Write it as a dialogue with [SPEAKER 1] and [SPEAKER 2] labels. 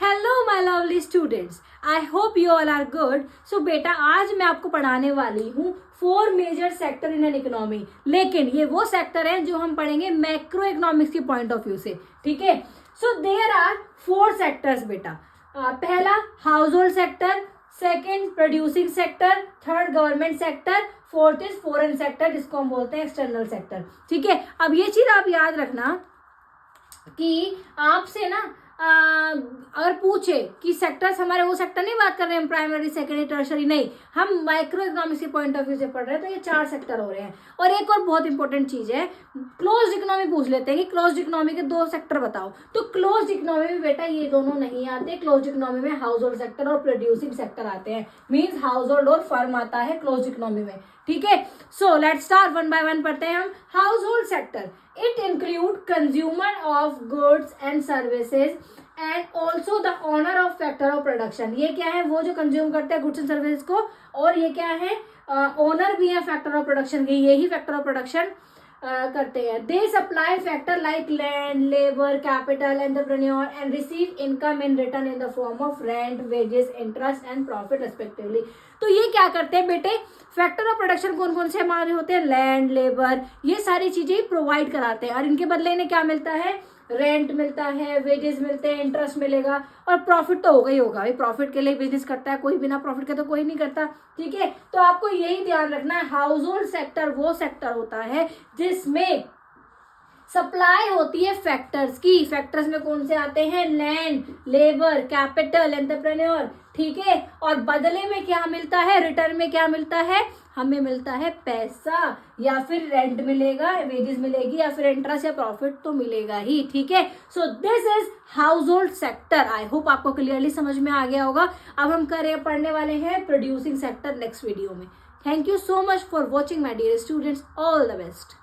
[SPEAKER 1] Hello my lovely students, I hope you all are good. So बेटा, आज मैं आपको पढ़ाने वाली हूँ 4 major sector in an economy. लेकिन ये वो सेक्टर हैं जो हम पढ़ेंगे मैक्रो इकोनॉमिक्स के पॉइंट ऑफ व्यू से, ठीक है। सो देयर आर 4 सेक्टर्स बेटा। पहला house hold sector, second producing sector, third government sector, fourth is foreign sector जिसको हम बोलते हैं एक्सटर्नल सेक्टर, ठीक है। अब ये चीज आप याद रखना कि आपसे ना अगर पूछे कि सेक्टर्स हमारे वो सेक्टर नहीं बात कर रहे हैं, हम प्राइमरी सेकेंडरी टर्शरी नहीं, हम माइक्रो इकोनॉमिक्स के पॉइंट ऑफ व्यू से पढ़ रहे हैं, तो ये 4 सेक्टर हो रहे हैं। और एक और बहुत इंपॉर्टेंट चीज है, क्लोज इकोनॉमी पूछ लेते हैं कि क्लोज इकोनॉमी के 2 सेक्टर बताओ। तो क्लोज इकोनॉमी में बेटा ये दोनों नहीं आते। क्लोज इकोनॉमी में हाउस होल्ड सेक्टर और प्रोड्यूसिंग सेक्टर आते हैं। मीन्स हाउस होल्ड और फर्म आता है क्लोज इकोनॉमी में, ठीक है। So let's start one by one पढ़ते हैं हम। Household sector, it include consumer of goods and services and also the owner of factor of production. ये क्या है, वो जो कंज्यूम करते हैं गुड्स एंड सर्विसेज को, और ये क्या है, ओनर भी है फैक्टर ऑफ प्रोडक्शन के, यही फैक्टर ऑफ प्रोडक्शन करते हैं। They supply factor like land, labour, capital, entrepreneur and receive income in return in the form of rent, wages, interest and profit respectively. तो ये क्या करते हैं बेटे, फैक्टर ऑफ प्रोडक्शन कौन कौन से हमारे होते हैं, लैंड, लेबर, ये सारी चीजें प्रोवाइड कराते हैं। और इनके बदले इन्हें क्या मिलता है, रेंट मिलता है, वेजेस मिलते हैं, इंटरेस्ट मिलेगा, और प्रॉफिट तो होगा ही होगा। भाई प्रॉफिट के लिए बिजनेस करता है कोई, बिना प्रॉफिट के तो कोई नहीं करता, ठीक है। तो आपको यही ध्यान रखना है, हाउस होल्ड सेक्टर वो सेक्टर होता है जिसमें सप्लाई होती है फैक्टर्स की। फैक्टर्स में कौन से आते हैं, लैंड, लेबर, कैपिटल, एंटरप्रेन्योर, ठीक है। और बदले में क्या मिलता है, रिटर्न में क्या मिलता है, हमें मिलता है पैसा, या फिर रेंट मिलेगा, वेजेस मिलेगी, या फिर इंटरेस्ट या प्रॉफिट तो मिलेगा ही, ठीक है। So this is house hold sector. I hope आपको क्लियरली समझ में आ गया होगा। अब हम पढ़ने वाले हैं प्रोड्यूसिंग सेक्टर नेक्स्ट वीडियो में। Thank you so much for watching my dear students, all the best.